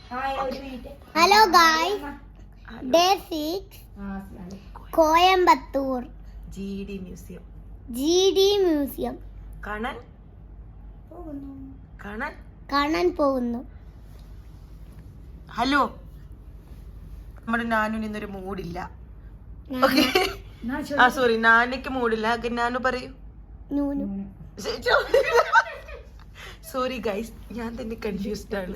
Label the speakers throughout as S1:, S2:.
S1: Hello guys, day 6 Coimbatore
S2: GD museum
S1: കാണാൻ പോകുന്നു.
S2: Hello, നമ്മുടെ നാനു ഇന്നൊരു മൂഡില്ല. സോറി, നാനയ്ക്ക് മൂഡില്ല. നാനു പറയൂ. സോറി ഗൈസ്, ഞാൻ തന്നെ കൺഫ്യൂസ്ഡ് ആണ്.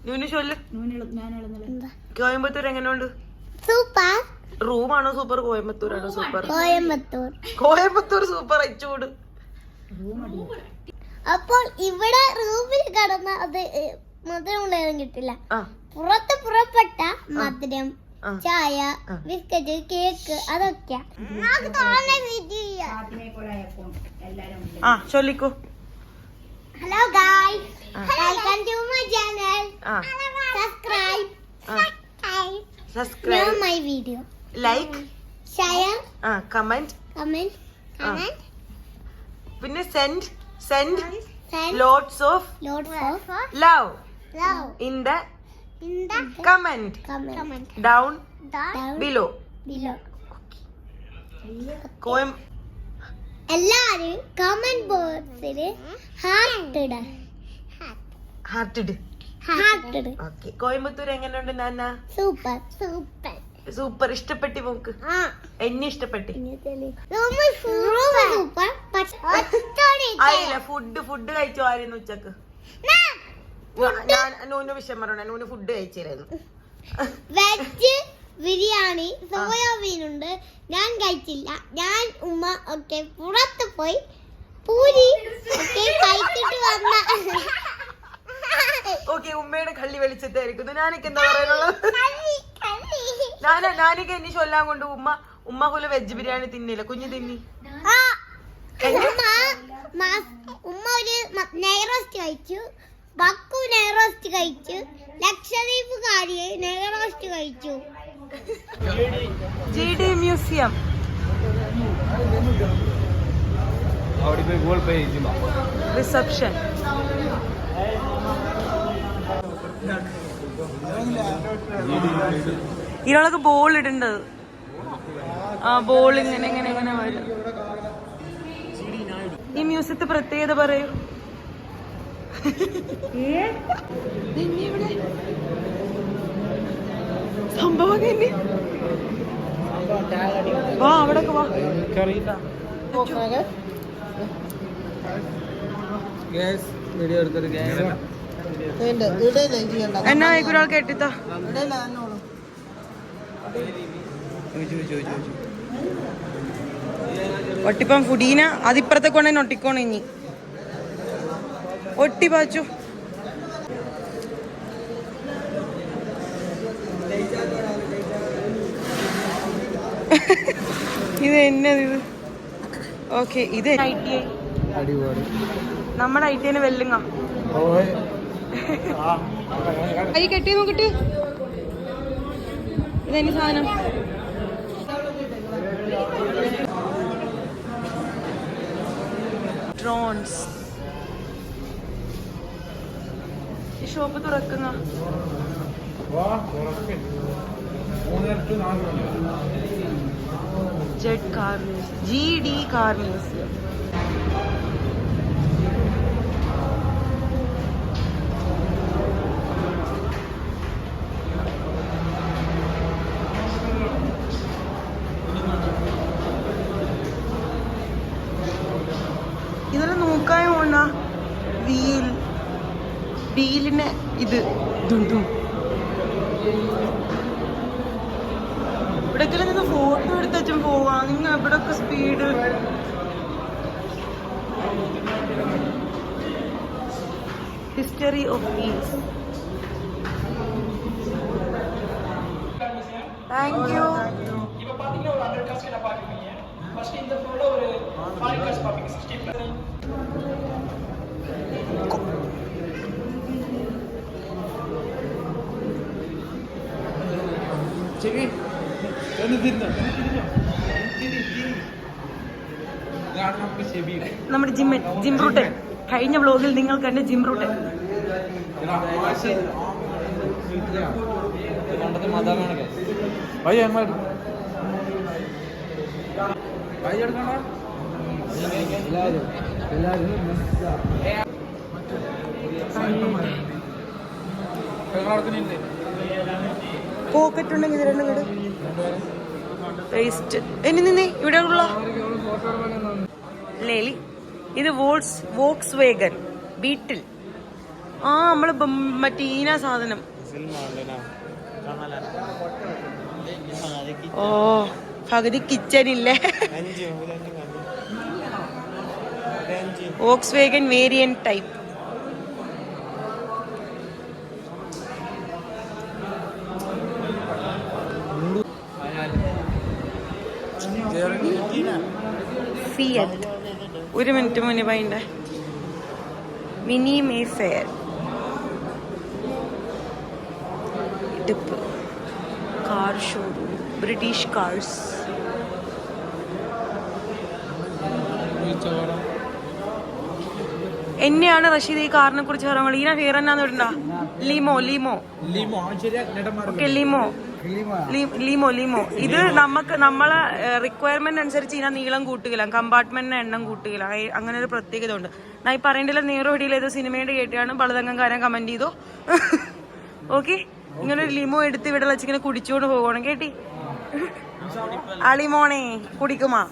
S2: നൂനു ചൊല്ല്. കോയമ്പത്തൂർ എങ്ങനെയുണ്ട്?
S1: സൂപ്പർ.
S2: റൂമാണോ സൂപ്പർ, കോയമ്പത്തൂരാണോ സൂപ്പർ?
S1: കോയമ്പത്തൂർ
S2: സൂപ്പർ. അയച്ചോട്.
S1: അപ്പോൾ ഇവിടെ റൂമിൽ കടന്ന അത് മധുരമുള്ളതും കിട്ടില്ല. പുറപ്പെട്ട മധുരം, ചായ, ബിസ്ക്കറ്റ്, കേക്ക്, അതൊക്കെ.
S2: ചൊല്ലിക്കോ.
S1: Hello guys, welcome to my channel. Subscribe my video,
S2: like,
S1: share,
S2: comment, പിന്നെ send lots of love in the comment down below.
S1: എല്ലാരും കമന്റ് ബോക്സിൽ ഹാർട്ട്.
S2: ഓക്കേ, കോയമ്പത്തൂർ എങ്ങനെയുണ്ട് നാന? സൂപ്പർ. ഇഷ്ടപ്പെട്ടി പോക്ക്? എന്നെ ഇഷ്ടപ്പെട്ടി. അല്ല, ഫുഡ് കഴിച്ചോ ആയിരുന്നു ഉച്ചക്ക്? നൂന് വിഷയം പറഞ്ഞ, നൂന് ഫുഡ് കഴിച്ചിരുന്നു.
S1: വെജ് ബിരിയാണി, സോയാബീൻ ഉണ്ട്. ഞാൻ കഴിച്ചില്ല. ഞാൻ ഉമ്മ ഒക്കെ പുറത്ത് പോയി പൂരി ഒക്കെ കഴിച്ചിട്ട് വന്ന.
S2: ഓക്കെ, ഉമ്മയുടെ കള്ളി വെളിച്ചത്തായിരിക്കുന്നു. ഞാനൊക്കെ എന്താ പറയാനുള്ളത്? ഞാനൊക്കെ എന്നെ ചൊല്ലാൻ കൊണ്ട് ഉമ്മ പോലെ വെജ് ബിരിയാണി തിന്നില്ല. കുഞ്ഞു തിന്നി.
S1: ഉമ്മ ഒരു നെയ്റോസ്റ്റ് കഴിച്ചു, ബക്കു നെയ്റോസ്റ്റ് കഴിച്ചു, ലക്ഷദ്വീപ് കാരിയെ നെയ്റോസ്റ്റ് കഴിച്ചു.
S2: GD museum. റിസപ്ഷൻ. ഇതിനൊക്കെ ബോൾ ഇടേണ്ടത്. ബോൾ ഇങ്ങനെ വരും. ഈ മ്യൂസിയത്തെ പ്രത്യേകത പറയൂ. സംഭവം വാ, അവിടൊക്കെ വാ. എന്നാ ഒരാൾ കേട്ടിത്താ. ഒട്ടിപ്പം ഫുഡീന അതിപ്പുറത്തെ കൊണ്ടേ ഒട്ടിക്കോണം. ഇനി ഒട്ടി പാച്ചു. ഇത് എന്നത് ഇത്? ഓക്കെ, ഇത് ITI. നമ്മുടെ ITI വെല്ലുങ്ങ കൈ കെട്ടി നോക്കിട്ട്. ഇതെന്നെ സാധനം. ഡ്രോൺസ്. ഈ ഷോപ്പ് തുറക്കുന്ന Z car museum, GD car museum. ഇതെല്ലാം നോക്കാൻ പോണ വീലിന് ഇത് ഇവിടേക്കെല്ലാം നിങ്ങൾ ഫോട്ടോ എടുത്തും പോവാ. നിങ്ങൾ എവിടൊക്കെ speed. History of peace. Thank you. നമ്മുടെ ജിം റൂട്ട്. കഴിഞ്ഞ വ്ലോഗിൽ നിങ്ങൾ കണ്ട ജിം റൂട്ട്. പോക്കറ്റ് ഉണ്ടെങ്കിൽ ഇത് രണ്ടും കൂടെ വേസ്റ്റ്. ഇനി നിന്നേ ഇവിടെ ഉള്ള ലേലി. ഇത് വോക്സ് വേഗൻ ബീറ്റിൽ. ആ നമ്മള് മറ്റേ ഈന സാധനം. ഓ പകുതി കിച്ചണില്ലേ. Volkswagen variant type. Fiat. ഒരു മിനിറ്റ് മുന്നേ പോയിണ്ടേ. Mini Mayfair. ഇടുപ്പ് കാർ ഷോറൂം. British cars. എന്നെയാണ് റഷീദ് ഈ കാറിനെ കുറിച്ച് പറയുന്നത്. ഈന ഫെയർ എന്നാന്ന് ഇടണ്ട. Limo okay limo. ഇത് നമ്മളെ റിക്വയർമെന്റ് അനുസരിച്ച് ഇതിനെ നീളം കൂട്ടുകയില്ല, കമ്പാർട്ട്മെന്റിന് എണ്ണം കൂട്ടുകയില്ല. അങ്ങനെ ഒരു പ്രത്യേകത ഉണ്ട്. ഞാൻ ഈ പറയേണ്ടില്ല. നേരോ ഇടിയിൽ ഏതോ സിനിമയുടെ കേട്ടാണ് പലതങ്ങംകാരൻ കമന്റ് ചെയ്തോ. ഓക്കെ, ഇങ്ങനെ ഒരു ലിമോ എടുത്ത് ഇവിടെ വെച്ചിങ്ങനെ കുടിച്ചോണ്ട് പോകണം കേട്ടി. അളിമോണേ കുടിക്കുമാ.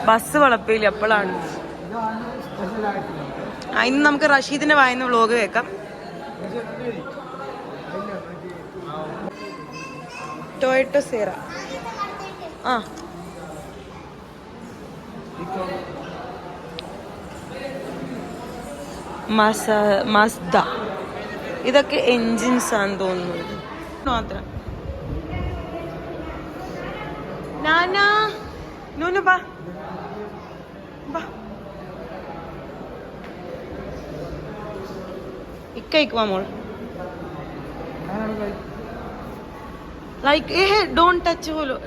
S2: ബസ് വളപ്പില്ല എപ്പോഴാണ്. ഇന്ന് നമുക്ക് റഷീദിന്റെ വായന വ്ലോഗ് കേൾക്കാം. ടൊയോട്ടോ സീറ. ആ മസ്ദ. ഇതൊക്കെ എൻജിൻസ് ആണെന്ന് തോന്നുന്നു മാത്രം. നാനാ നൂനു ബാ ബാ. ഇക്കയ്ക്കുവാ മോൾ. ലൈക്ക് ഡോണ്ട് ടച്ച് പോലോ.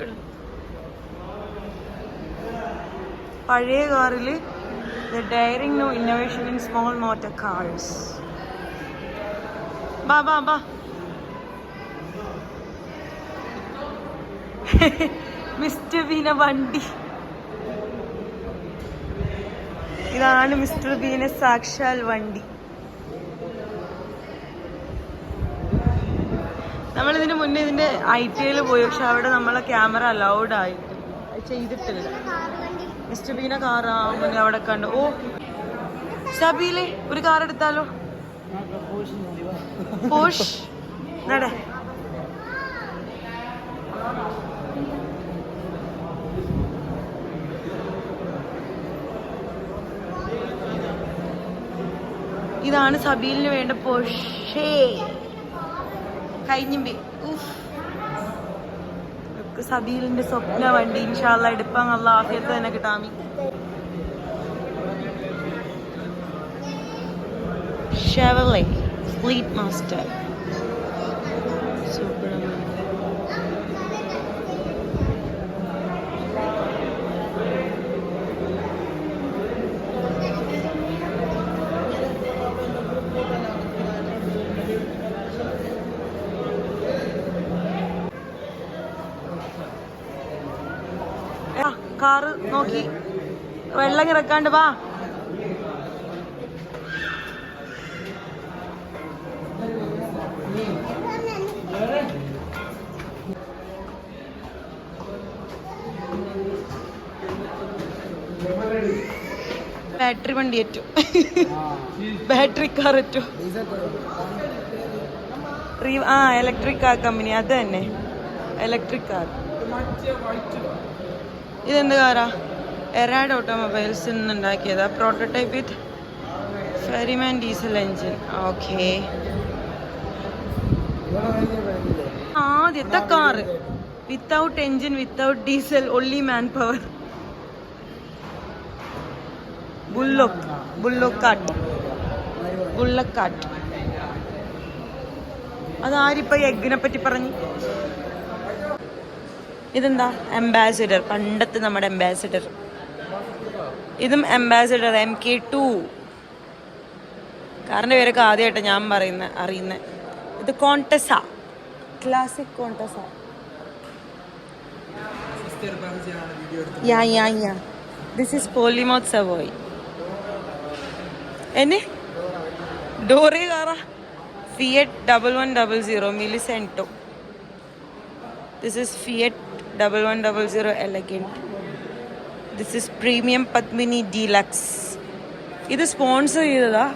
S2: പഴയ കാറില് The daring new innovation in small motor cars. Ba. Mister Beena വണ്ടി. ഇതാണ് മിസ്റ്റർ ബീന സാക്ഷാൽ വണ്ടി. നമ്മളിതിന് മുന്നേ ഇതിന്റെ ITL പോയി. പക്ഷെ അവിടെ നമ്മളെ ക്യാമറ അലൗഡ് ചെയ്തിട്ടില്ല. മിസ്റ്റർ ബീന കാറാ മുന്നേ അവിടെ കണ്ടു. ഓ ഷബീലെ ഒരു കാർ എടുത്താലോ. പോഷ് നട. ഇതാണ് സബീലിന് വേണ്ട പോഷേ. കഴിഞ്ഞു സബീലിന്റെ സ്വപ്ന വണ്ടി. ഇൻഷാല്ലാ എടുപ്പാൻ അല്ലാഹ് ആഫിയത്ത് തന്നെ കിട്ടാമി. Chevrolet Fleet Master. കാറ് നോക്കി വെള്ളം ഇറക്കാണ്ട് വാ. ബാറ്ററി വണ്ടി ഏറ്റവും ബാറ്ററി കാർ ഏറ്റവും ഇലക്ട്രിക് കാർ കമ്പനി. അത് തന്നെ ഇലക്ട്രിക് കാർ. ഇതെന്ത് കാറാ? എറാഡ് ഓട്ടോമൊബൈൽസ് നിന്നുണ്ടാക്കിയതാ. പ്രോട്ടോടൈപ്പ് വിത്ത് ഫെറിമാൻ ഡീസൽ എഞ്ചിൻ. ഓക്കെ, ആദ്യത്തെ car without engine, without diesel, only man power. ബുള്ളക്കാട്ട്. അതാരിപ്പോ എഗ്ഗിനെ പറ്റി പറഞ്ഞു. ഇതെന്താ അംബാസിഡർ, പണ്ടത്തെ നമ്മുടെ അംബാസിഡർ. ഇതും അംബാസിഡർ MK2. കാറിൻ്റെ പേരൊക്കെ ആദ്യമായിട്ട് ഞാൻ അറിയുന്നത്. ഇത് Contessa, classic Contessa. Yeah. This is Polymouth Savoy. Any? Dore Gara. Fiat 1100 Millicento. This is Fiat 1100 Elegant. This is Premium Padmini Deluxe. ഇത് സ്പോൺസർ ചെയ്തതാ.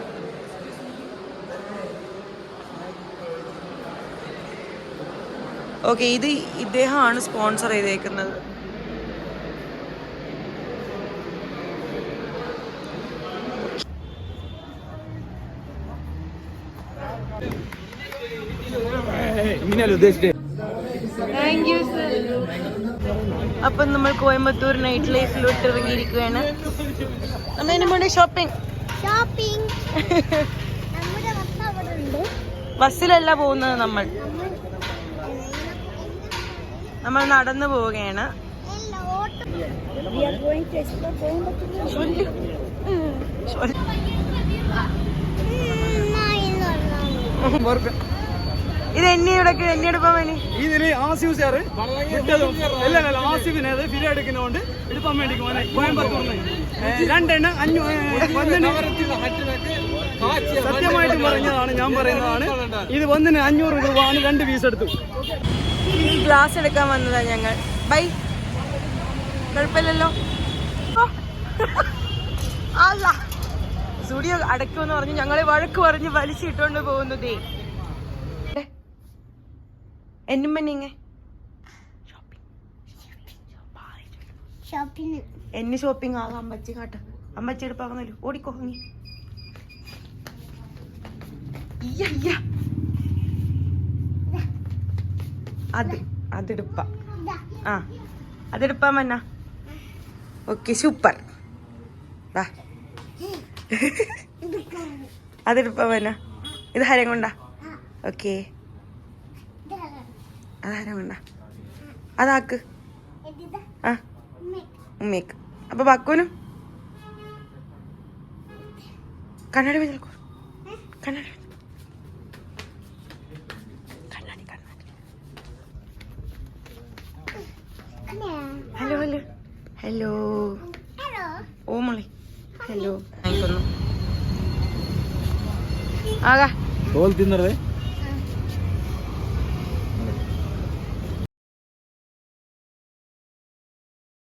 S2: ഓക്കെ, ഇത് ഇദ്ദേഹമാണ് സ്പോൺസർ ചെയ്തേക്കുന്നത്. Thank you sir. അപ്പം നമ്മൾ കോയമ്പത്തൂർ നൈറ്റ് ലൈഫിലോട്ട് ഇറങ്ങിയിരിക്കുകയാണ്. നമ്മൾ ഇതിനു വേണ്ടി ഷോപ്പിംഗ്. ബസ്സിലല്ല പോകുന്നത്, നമ്മൾ നടന്നു പോവുകയാണ്. ഇത് എന്നെടുപ്പാൻ വേണ്ടി
S3: ഇതില് ആസിഫ് സാറ് ആസിഫിനെ ഫിലിം എടുക്കുന്നതുകൊണ്ട് എടുപ്പാൻ വേണ്ടി കോയമ്പത്തൂർന്ന് 2 എണ്ണം 500. സത്യമായിട്ട് പറഞ്ഞതാണ്, ഞാൻ പറയുന്നതാണ്. ഇത് 1-ന് 500 രൂപയാണ്. 2 പീസ് എടുത്തു.
S2: ഗ്ലാസ് എടുക്കാൻ വന്നതാ ഞങ്ങൾ. ബൈ. കുഴപ്പമില്ലല്ലോ. അല്ല, സ്റ്റുഡിയോ അടയ്ക്കുമെന്ന് പറഞ്ഞ് ഞങ്ങളെ വഴക്ക് പറഞ്ഞ് വലിച്ചിട്ടുകൊണ്ട് പോകുന്നതേ. എന്നെ ഷോപ്പിംഗ് ആകാം. അമ്മച്ചി കാട്ട്, അമ്മച്ചി എടുപ്പാകുന്നല്ലോ. ഓടിക്കോ നീ. അതെടുപ്പാ. അതെടുപ്പാ മന്ന. Okay, super. അതെടുപ്പാ മന്ന. ഇത് ഹരം കൊണ്ടാ. ഓക്കെ, അതാരം കൊണ്ടാ. അതാക്ക്. ഉമ്മേക്ക്. അപ്പൊ ബാക്കുവിനും കണ്ണാടി വെച്ചോ. കണ്ണാടി. ഹലോ. ഓ മോളെ, ഹലോ. ആകാ
S3: തോൽ തിന്നറേ.